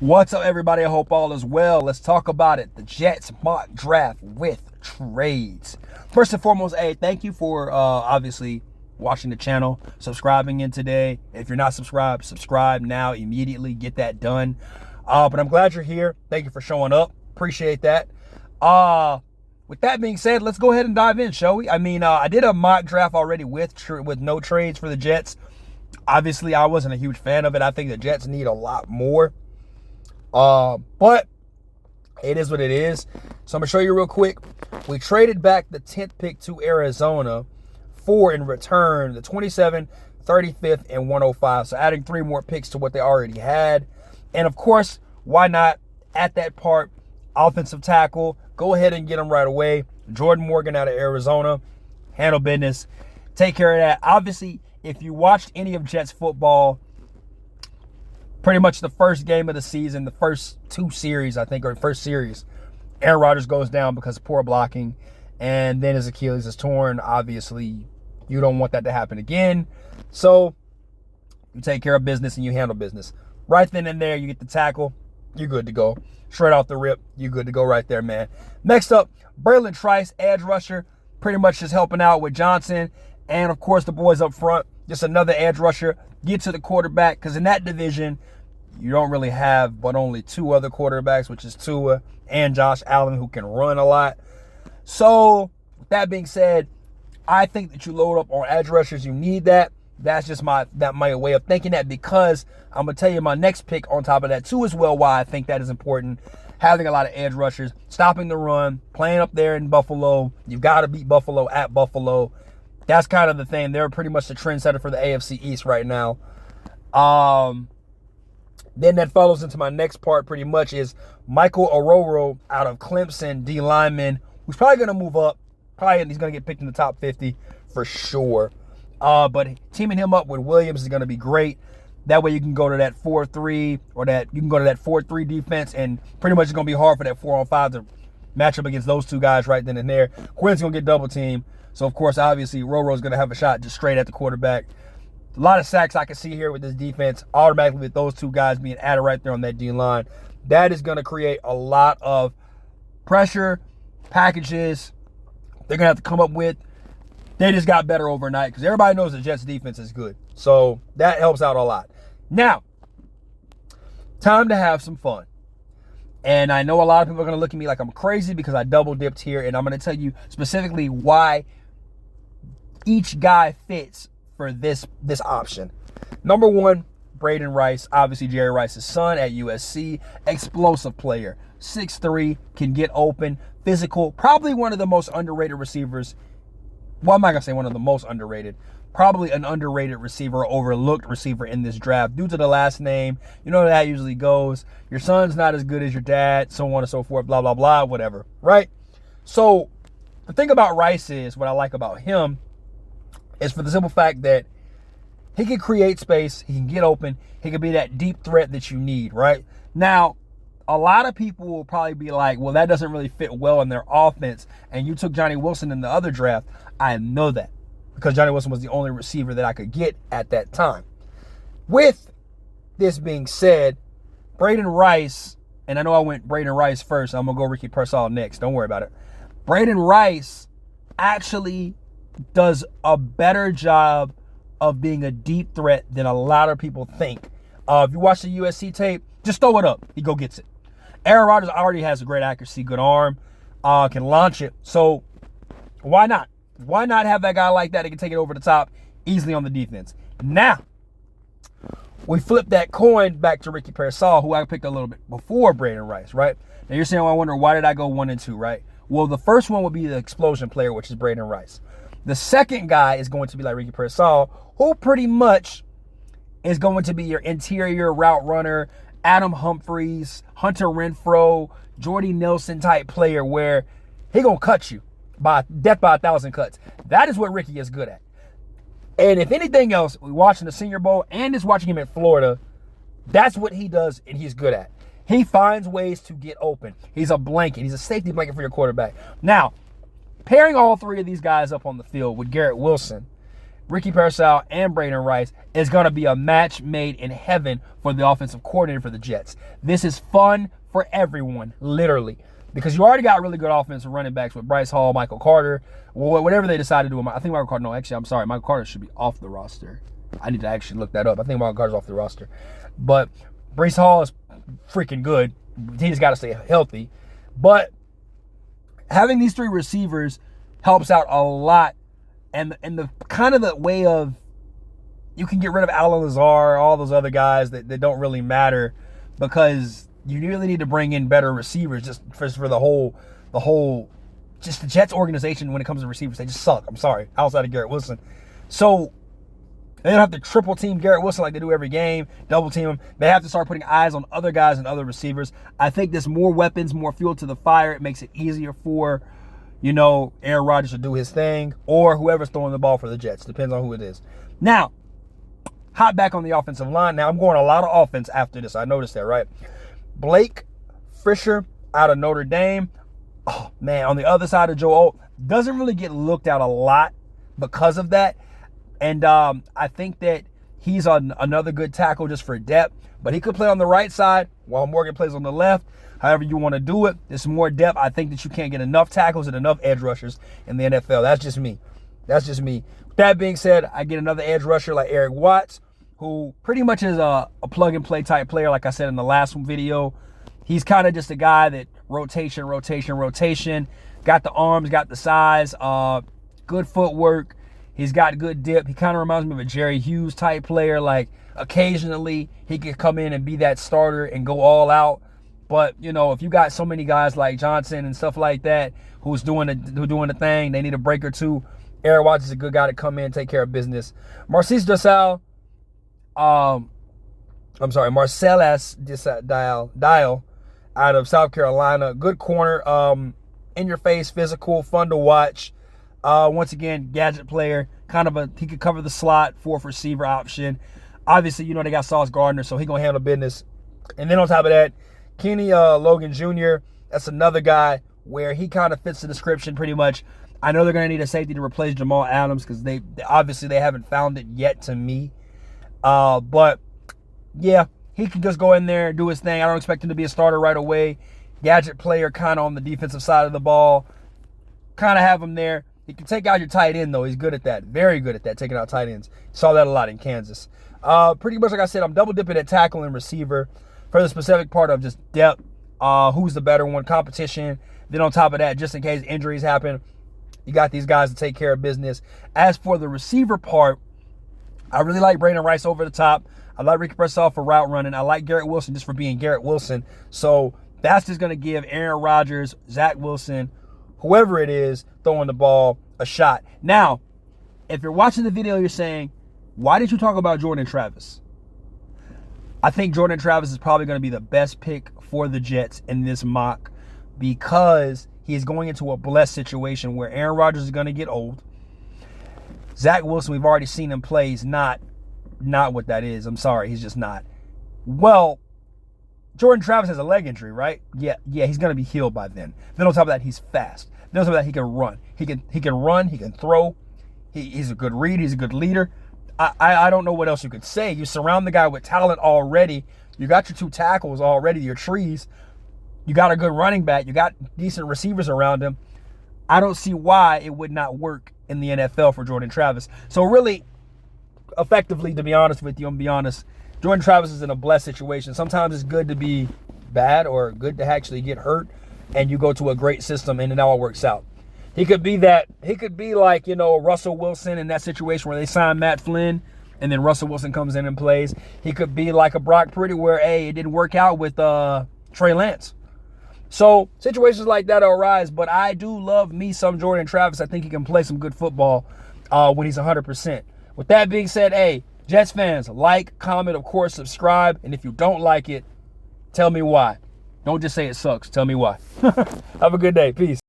What's up, everybody? I hope all is well. Let's talk about it. The Jets mock draft with trades. First and foremost, thank you for obviously watching the channel, subscribing in today. If you're not subscribed, subscribe now immediately. Get that done. But I'm glad you're here. Thank you for showing up. Appreciate that. With that being said, let's go ahead and dive in, shall we? I did a mock draft already with no trades for the Jets. Obviously, I wasn't a huge fan of it. I think the Jets need a lot more. But it is what it is. So I'm going to show you real quick. We traded back the 10th pick to Arizona for, in return, the 27th, 35th, and 105. So adding 3 more picks to what they already had. And, of course, why not, at that part, offensive tackle, go ahead and get them right away. Jordan Morgan out of Arizona. Handle business. Take care of that. Obviously, if you watched any of Jets football, pretty much the first game of the season, the first 2 series, I think, or first series, Aaron Rodgers goes down because of poor blocking, and then his Achilles is torn. Obviously, you don't want that to happen again. So you take care of business and you handle business. Right then and there, you get the tackle, you're good to go. Straight off the rip, you're good to go right there, man. Next up, Braylon Trice, edge rusher, pretty much just helping out with Johnson. And, of course, the boys up front, just another edge rusher. Get to the quarterback, because in that division, you don't really have but only 2 other quarterbacks, which is Tua and Josh Allen, who can run a lot. So, with that being said, I think that you load up on edge rushers. You need that. That's just my way of thinking that, because I'm going to tell you my next pick on top of that, too, as well, why I think that is important. Having a lot of edge rushers, stopping the run, playing up there in Buffalo. You've got to beat Buffalo at Buffalo. That's kind of the thing. They're pretty much the trendsetter for the AFC East right now. Then that follows into my next part pretty much is Michael Ororo out of Clemson, D lineman, who's probably going to move up. Probably he's going to get picked in the top 50 for sure. But teaming him up with Williams is going to be great. That way you can go to that 4-3 or that you can go to that 4-3 defense, and pretty much it's going to be hard for that 4-on-5 to match up against those 2 guys right then and there. Quinn's going to get double teamed. So, of course, obviously, Roro's going to have a shot just straight at the quarterback. A lot of sacks I can see here with this defense, automatically with those 2 guys being added right there on that D-line. That is going to create a lot of pressure, packages they're going to have to come up with. They just got better overnight because everybody knows the Jets defense is good. So that helps out a lot. Now, time to have some fun. And I know a lot of people are going to look at me like I'm crazy because I double dipped here, and I'm going to tell you specifically why each guy fits for this option. Number 1, Braden Rice, obviously Jerry Rice's son at USC, explosive player, 6'3", can get open, physical, probably one of the most underrated receivers. Well, I'm not going to say one of the most underrated, probably an underrated receiver, overlooked receiver in this draft due to the last name. You know how that usually goes. Your son's not as good as your dad, so on and so forth, blah, blah, blah, whatever, right? So the thing about Rice is, what I like about him is for the simple fact that he can create space, he can get open, he can be that deep threat that you need, right? Now, a lot of people will probably be like, well, that doesn't really fit well in their offense, and you took Johnny Wilson in the other draft. I know that, because Johnny Wilson was the only receiver that I could get at that time. With this being said, Braden Rice, and I know I went Braden Rice first, I'm going to go Ricky Pearsall next, don't worry about it. Braden Rice actually does a better job of being a deep threat than a lot of people think. If you watch the USC tape, just throw it up. He go gets it. Aaron Rodgers already has a great accuracy, good arm, can launch it. So why not? Why not have that guy like that? He can take it over the top easily on the defense. Now, we flip that coin back to Ricky Pearsall, who I picked a little bit before Braden Rice, right? Now you're saying, well, I wonder, why did I go 1 and 2, right? Well, the first one would be the explosion player, which is Braden Rice. The second guy is going to be like Ricky Pearsall, who pretty much is going to be your interior route runner, Adam Humphries, Hunter Renfrow, Jordy Nelson type player, where he going to cut you by death by 1,000 cuts. That is what Ricky is good at. And if anything else, we watching the Senior Bowl and just watching him in Florida, that's what he does and he's good at. He finds ways to get open. He's a blanket. He's a safety blanket for your quarterback. Now, pairing all 3 of these guys up on the field with Garrett Wilson, Ricky Parcells and Braden Rice is going to be a match made in heaven for the offensive coordinator for the Jets. This is fun for everyone, literally, because you already got really good offensive running backs with Bryce Hall, Michael Carter, whatever they decide to do. I think Michael Carter, no, actually, I'm sorry. Michael Carter should be off the roster. I need to actually look that up. I think Michael Carter's off the roster. But Bryce Hall is freaking good. He just got to stay healthy. But having these three receivers helps out a lot. And the kind of the way of, you can get rid of Alan Lazar, all those other guys that don't really matter, because you really need to bring in better receivers just for the whole, just the Jets organization when it comes to receivers. They just suck. I'm sorry. Outside of Garrett Wilson. So they don't have to triple team Garrett Wilson like they do every game, double team him. They have to start putting eyes on other guys and other receivers. I think there's more weapons, more fuel to the fire. It makes it easier for, Aaron Rodgers to do his thing, or whoever's throwing the ball for the Jets. Depends on who it is. Now, hop back on the offensive line. Now, I'm going a lot of offense after this. I noticed that, right? Blake Fisher out of Notre Dame. Oh, man, on the other side of Joe O, doesn't really get looked at a lot because of that. And I think that he's another good tackle just for depth. But he could play on the right side while Morgan plays on the left. However you want to do it. There's more depth. I think that you can't get enough tackles and enough edge rushers in the NFL. That's just me. With that being said, I get another edge rusher like Eric Watts, who pretty much is a plug-and-play type player, like I said in the last video. He's kind of just a guy that rotation. Got the arms, got the size, good footwork. He's got good dip. He kind of reminds me of a Jerry Hughes type player. Like, occasionally he could come in and be that starter and go all out. But, if you got so many guys like Johnson and stuff like that who's doing the thing, they need a break or two. Aaron Watts is a good guy to come in and take care of business. Marcellus Dial out of South Carolina. Good corner, in your face, physical, fun to watch. Once again, gadget player, he could cover the slot, fourth receiver option. Obviously, they got Sauce Gardner, so he gonna handle business. And then on top of that, Kenny Logan Jr., that's another guy where he kind of fits the description pretty much. I know they're gonna need a safety to replace Jamal Adams because they haven't found it yet to me. But yeah, he can just go in there and do his thing. I don't expect him to be a starter right away. Gadget player, kind of on the defensive side of the ball. Kind of have him there. He can take out your tight end, though. He's good at that. Very good at that, taking out tight ends. Saw that a lot in Kansas. Pretty much like I said, I'm double dipping at tackle and receiver for the specific part of just depth. Who's the better one? Competition. Then on top of that, just in case injuries happen, you got these guys to take care of business. As for the receiver part, I really like Braden Rice over the top. I like Ricky Parcells for route running. I like Garrett Wilson just for being Garrett Wilson. So that's just going to give Aaron Rodgers, Zach Wilson, whoever it is, throwing the ball a shot. Now, if you're watching the video, you're saying, why did you talk about Jordan Travis? I think Jordan Travis is probably going to be the best pick for the Jets in this mock because he's going into a blessed situation where Aaron Rodgers is going to get old. Zach Wilson, we've already seen him play. He's not what that is. I'm sorry. He's just not. Well, Jordan Travis has a leg injury, right? Yeah, he's going to be healed by then. Then on top of that, he's fast. Then on top of that, he can run. He can run. He can throw. He's a good reader. He's a good leader. I don't know what else you could say. You surround the guy with talent already. You got your two tackles already, your trees. You got a good running back. You got decent receivers around him. I don't see why it would not work in the NFL for Jordan Travis. So really, effectively, to be honest with you, I'm going to be honest, Jordan Travis is in a blessed situation. Sometimes it's good to be bad or good to actually get hurt and you go to a great system and it all works out. He could be like, Russell Wilson in that situation where they signed Matt Flynn and then Russell Wilson comes in and plays. He could be like a Brock Purdy where, it didn't work out with Trey Lance. So situations like that arise, but I do love me some Jordan Travis. I think he can play some good football when he's 100%. With that being said, Jets fans, like, comment, of course, subscribe. And if you don't like it, tell me why. Don't just say it sucks. Tell me why. Have a good day. Peace.